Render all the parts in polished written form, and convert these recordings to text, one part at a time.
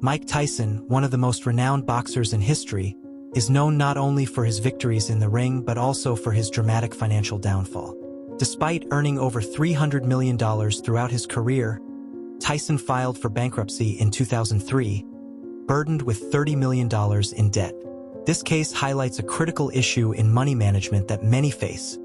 Mike Tyson, one of the most renowned boxers in history, is known not only for his victories in the ring but also for his dramatic financial downfall. Despite earning over $300 million throughout his career, Tyson filed for bankruptcy in 2003, burdened with $30 million in debt. This case highlights a critical issue in money management that many face.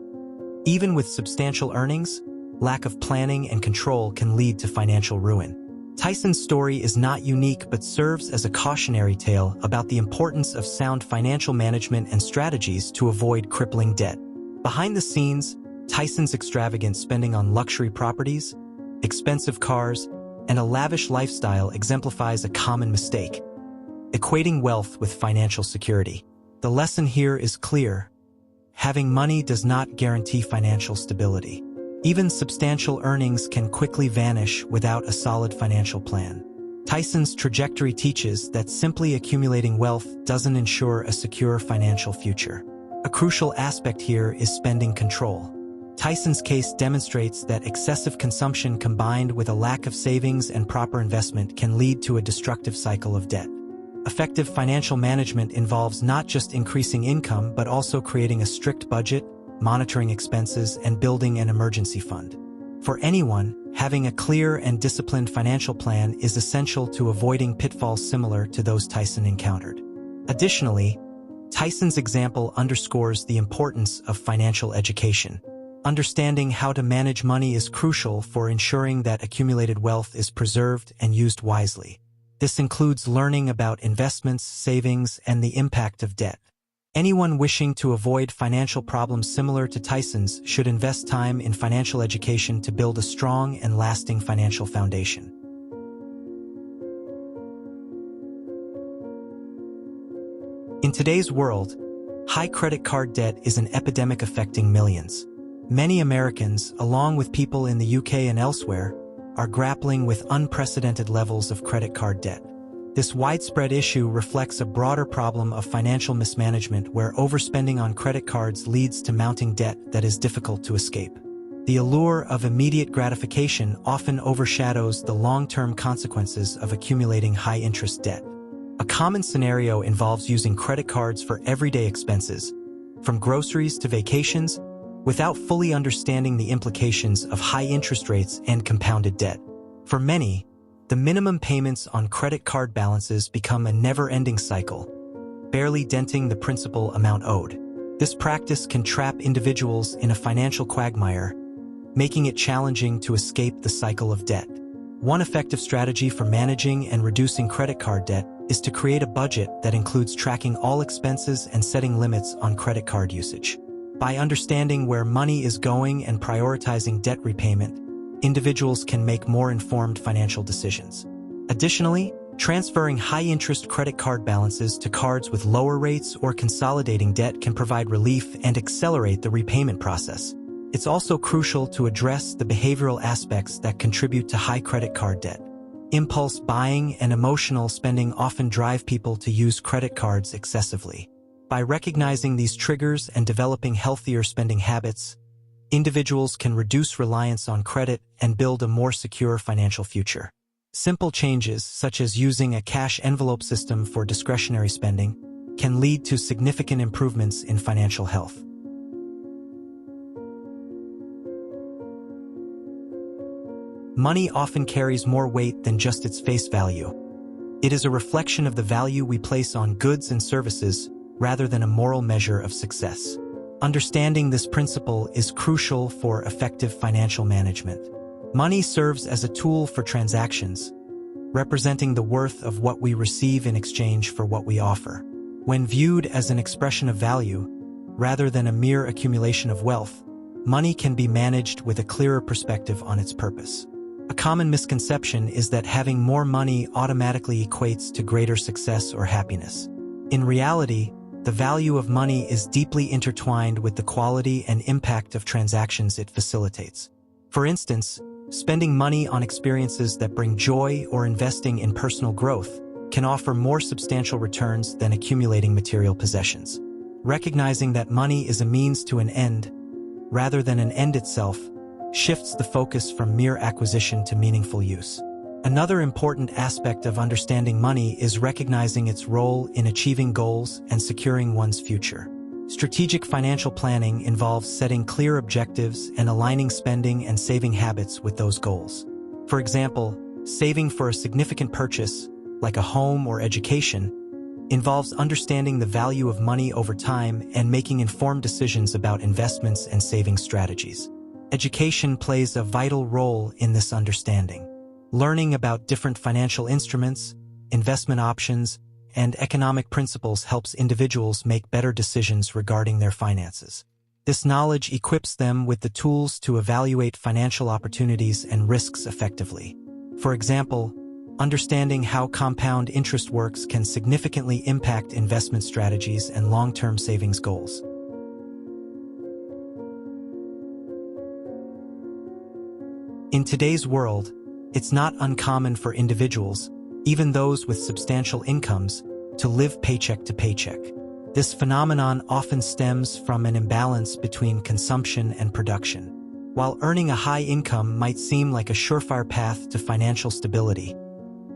Even with substantial earnings, lack of planning and control can lead to financial ruin. Tyson's story is not unique but serves as a cautionary tale about the importance of sound financial management and strategies to avoid crippling debt. Behind the scenes, Tyson's extravagant spending on luxury properties, expensive cars, and a lavish lifestyle exemplifies a common mistake: equating wealth with financial security. The lesson here is clear: having money does not guarantee financial stability. Even substantial earnings can quickly vanish without a solid financial plan. Tyson's trajectory teaches that simply accumulating wealth doesn't ensure a secure financial future. A crucial aspect here is spending control. Tyson's case demonstrates that excessive consumption combined with a lack of savings and proper investment can lead to a destructive cycle of debt. Effective financial management involves not just increasing income but also creating a strict budget, monitoring expenses, and building an emergency fund. For anyone, having a clear and disciplined financial plan is essential to avoiding pitfalls similar to those Tyson encountered. Additionally, Tyson's example underscores the importance of financial education. Understanding how to manage money is crucial for ensuring that accumulated wealth is preserved and used wisely. This includes learning about investments, savings, and the impact of debt. Anyone wishing to avoid financial problems similar to Tyson's should invest time in financial education to build a strong and lasting financial foundation. In today's world, high credit card debt is an epidemic affecting millions. Many Americans, along with people in the UK and elsewhere, are grappling with unprecedented levels of credit card debt. This widespread issue reflects a broader problem of financial mismanagement where overspending on credit cards leads to mounting debt that is difficult to escape. The allure of immediate gratification often overshadows the long-term consequences of accumulating high-interest debt. A common scenario involves using credit cards for everyday expenses, from groceries to vacations, without fully understanding the implications of high interest rates and compounded debt. For many, the minimum payments on credit card balances become a never-ending cycle, barely denting the principal amount owed. This practice can trap individuals in a financial quagmire, making it challenging to escape the cycle of debt. One effective strategy for managing and reducing credit card debt is to create a budget that includes tracking all expenses and setting limits on credit card usage. By understanding where money is going and prioritizing debt repayment, individuals can make more informed financial decisions. Additionally, transferring high-interest credit card balances to cards with lower rates or consolidating debt can provide relief and accelerate the repayment process. It's also crucial to address the behavioral aspects that contribute to high credit card debt. Impulse buying and emotional spending often drive people to use credit cards excessively. By recognizing these triggers and developing healthier spending habits, individuals can reduce reliance on credit and build a more secure financial future. Simple changes, such as using a cash envelope system for discretionary spending, can lead to significant improvements in financial health. Money often carries more weight than just its face value. It is a reflection of the value we place on goods and services rather than a moral measure of success. Understanding this principle is crucial for effective financial management. Money serves as a tool for transactions, representing the worth of what we receive in exchange for what we offer. When viewed as an expression of value, rather than a mere accumulation of wealth, money can be managed with a clearer perspective on its purpose. A common misconception is that having more money automatically equates to greater success or happiness. In reality, the value of money is deeply intertwined with the quality and impact of transactions it facilitates. For instance, spending money on experiences that bring joy or investing in personal growth can offer more substantial returns than accumulating material possessions. Recognizing that money is a means to an end, rather than an end itself, shifts the focus from mere acquisition to meaningful use. Another important aspect of understanding money is recognizing its role in achieving goals and securing one's future. Strategic financial planning involves setting clear objectives and aligning spending and saving habits with those goals. For example, saving for a significant purchase, like a home or education, involves understanding the value of money over time and making informed decisions about investments and saving strategies. Education plays a vital role in this understanding. Learning about different financial instruments, investment options, and economic principles helps individuals make better decisions regarding their finances. This knowledge equips them with the tools to evaluate financial opportunities and risks effectively. For example, understanding how compound interest works can significantly impact investment strategies and long-term savings goals. In today's world, it's not uncommon for individuals, even those with substantial incomes, to live paycheck to paycheck. This phenomenon often stems from an imbalance between consumption and production. While earning a high income might seem like a surefire path to financial stability,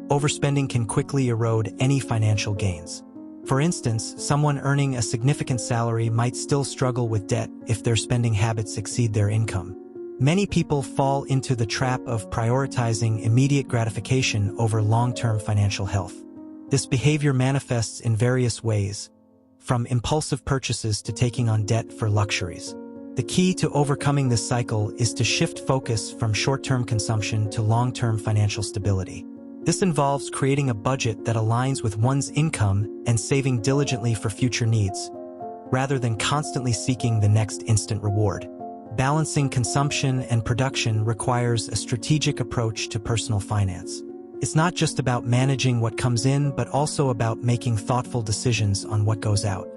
overspending can quickly erode any financial gains. For instance, someone earning a significant salary might still struggle with debt if their spending habits exceed their income. Many people fall into the trap of prioritizing immediate gratification over long-term financial health. This behavior manifests in various ways, from impulsive purchases to taking on debt for luxuries. The key to overcoming this cycle is to shift focus from short-term consumption to long-term financial stability. This involves creating a budget that aligns with one's income and saving diligently for future needs, rather than constantly seeking the next instant reward. Balancing consumption and production requires a strategic approach to personal finance. It's not just about managing what comes in, but also about making thoughtful decisions on what goes out.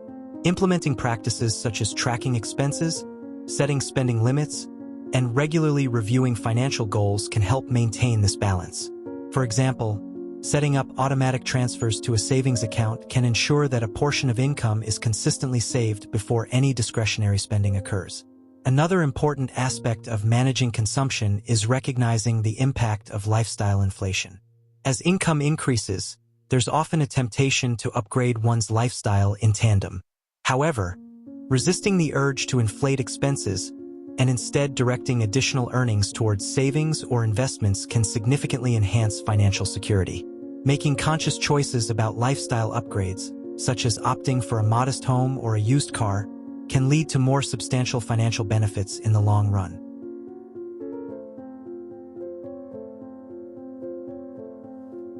Implementing practices such as tracking expenses, setting spending limits, and regularly reviewing financial goals can help maintain this balance. For example, setting up automatic transfers to a savings account can ensure that a portion of income is consistently saved before any discretionary spending occurs. Another important aspect of managing consumption is recognizing the impact of lifestyle inflation. As income increases, there's often a temptation to upgrade one's lifestyle in tandem. However, resisting the urge to inflate expenses and instead directing additional earnings towards savings or investments can significantly enhance financial security. Making conscious choices about lifestyle upgrades, such as opting for a modest home or a used car, can lead to more substantial financial benefits in the long run.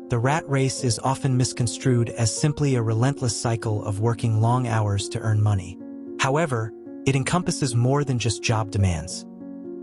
The rat race is often misconstrued as simply a relentless cycle of working long hours to earn money. However, it encompasses more than just job demands.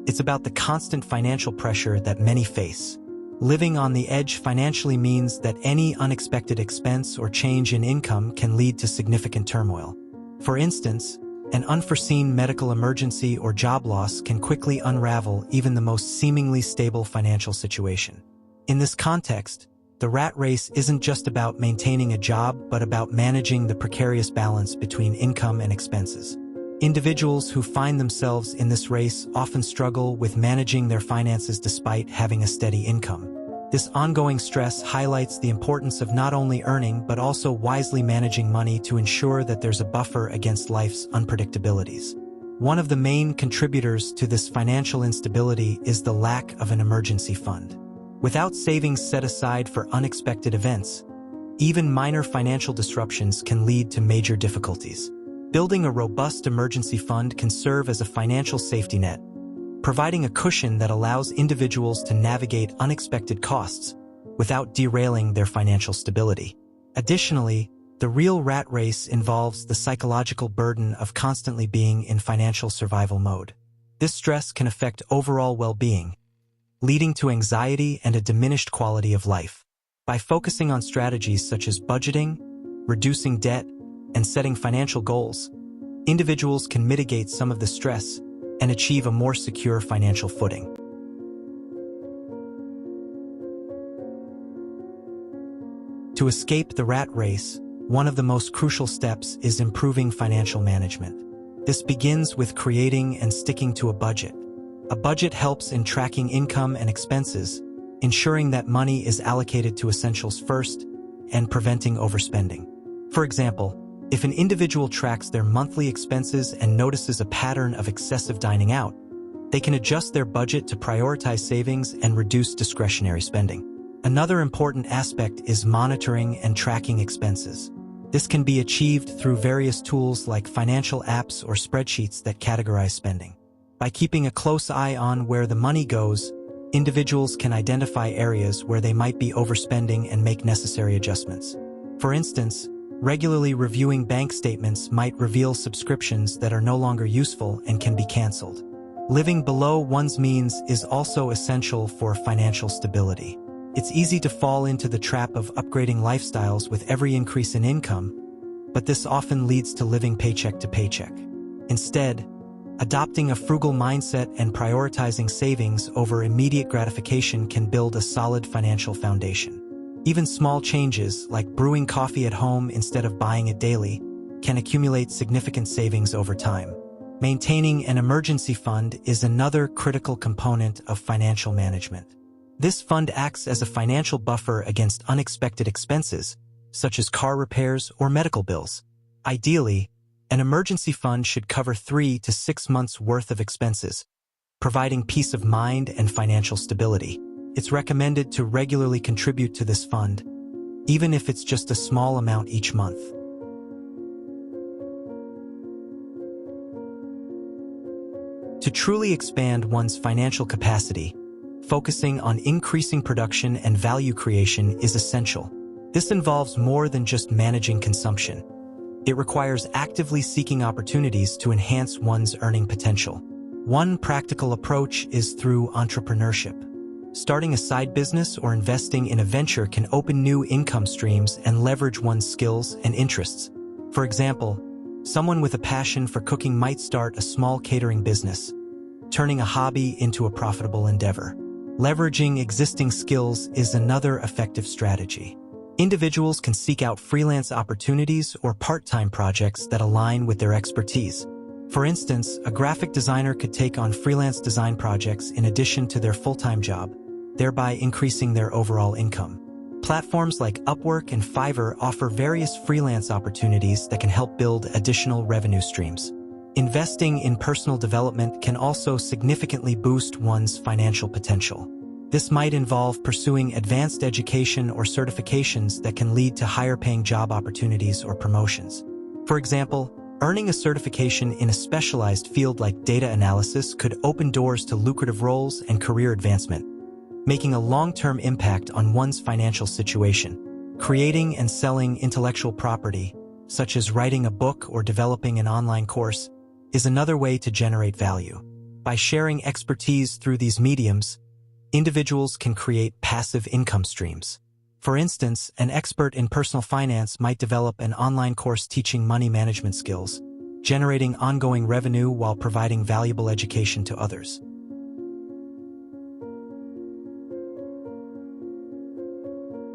It's about the constant financial pressure that many face. Living on the edge financially means that any unexpected expense or change in income can lead to significant turmoil. For instance, an unforeseen medical emergency or job loss can quickly unravel even the most seemingly stable financial situation. In this context, the rat race isn't just about maintaining a job, but about managing the precarious balance between income and expenses. Individuals who find themselves in this race often struggle with managing their finances despite having a steady income. This ongoing stress highlights the importance of not only earning but also wisely managing money to ensure that there's a buffer against life's unpredictabilities. One of the main contributors to this financial instability is the lack of an emergency fund. Without savings set aside for unexpected events, even minor financial disruptions can lead to major difficulties. Building a robust emergency fund can serve as a financial safety net, providing a cushion that allows individuals to navigate unexpected costs without derailing their financial stability. Additionally, the real rat race involves the psychological burden of constantly being in financial survival mode. This stress can affect overall well-being, leading to anxiety and a diminished quality of life. By focusing on strategies such as budgeting, reducing debt, and setting financial goals, individuals can mitigate some of the stress and achieve a more secure financial footing. To escape the rat race, one of the most crucial steps is improving financial management. This begins with creating and sticking to a budget. A budget helps in tracking income and expenses, ensuring that money is allocated to essentials first and preventing overspending. For example, if an individual tracks their monthly expenses and notices a pattern of excessive dining out, they can adjust their budget to prioritize savings and reduce discretionary spending. Another important aspect is monitoring and tracking expenses. This can be achieved through various tools like financial apps or spreadsheets that categorize spending. By keeping a close eye on where the money goes, individuals can identify areas where they might be overspending and make necessary adjustments. For instance, regularly reviewing bank statements might reveal subscriptions that are no longer useful and can be canceled. Living below one's means is also essential for financial stability. It's easy to fall into the trap of upgrading lifestyles with every increase in income, but this often leads to living paycheck to paycheck. Instead, adopting a frugal mindset and prioritizing savings over immediate gratification can build a solid financial foundation. Even small changes, like brewing coffee at home instead of buying it daily, can accumulate significant savings over time. Maintaining an emergency fund is another critical component of financial management. This fund acts as a financial buffer against unexpected expenses, such as car repairs or medical bills. Ideally, an emergency fund should cover 3 to 6 months' worth of expenses, providing peace of mind and financial stability. It's recommended to regularly contribute to this fund, even if it's just a small amount each month. To truly expand one's financial capacity, focusing on increasing production and value creation is essential. This involves more than just managing consumption. It requires actively seeking opportunities to enhance one's earning potential. One practical approach is through entrepreneurship. Starting a side business or investing in a venture can open new income streams and leverage one's skills and interests. For example, someone with a passion for cooking might start a small catering business, turning a hobby into a profitable endeavor. Leveraging existing skills is another effective strategy. Individuals can seek out freelance opportunities or part-time projects that align with their expertise. For instance, a graphic designer could take on freelance design projects in addition to their full-time job, thereby increasing their overall income. Platforms like Upwork and Fiverr offer various freelance opportunities that can help build additional revenue streams. Investing in personal development can also significantly boost one's financial potential. This might involve pursuing advanced education or certifications that can lead to higher-paying job opportunities or promotions. For example, earning a certification in a specialized field like data analysis could open doors to lucrative roles and career advancement, making a long-term impact on one's financial situation. Creating and selling intellectual property, such as writing a book or developing an online course, is another way to generate value. By sharing expertise through these mediums, individuals can create passive income streams. For instance, an expert in personal finance might develop an online course teaching money management skills, generating ongoing revenue while providing valuable education to others.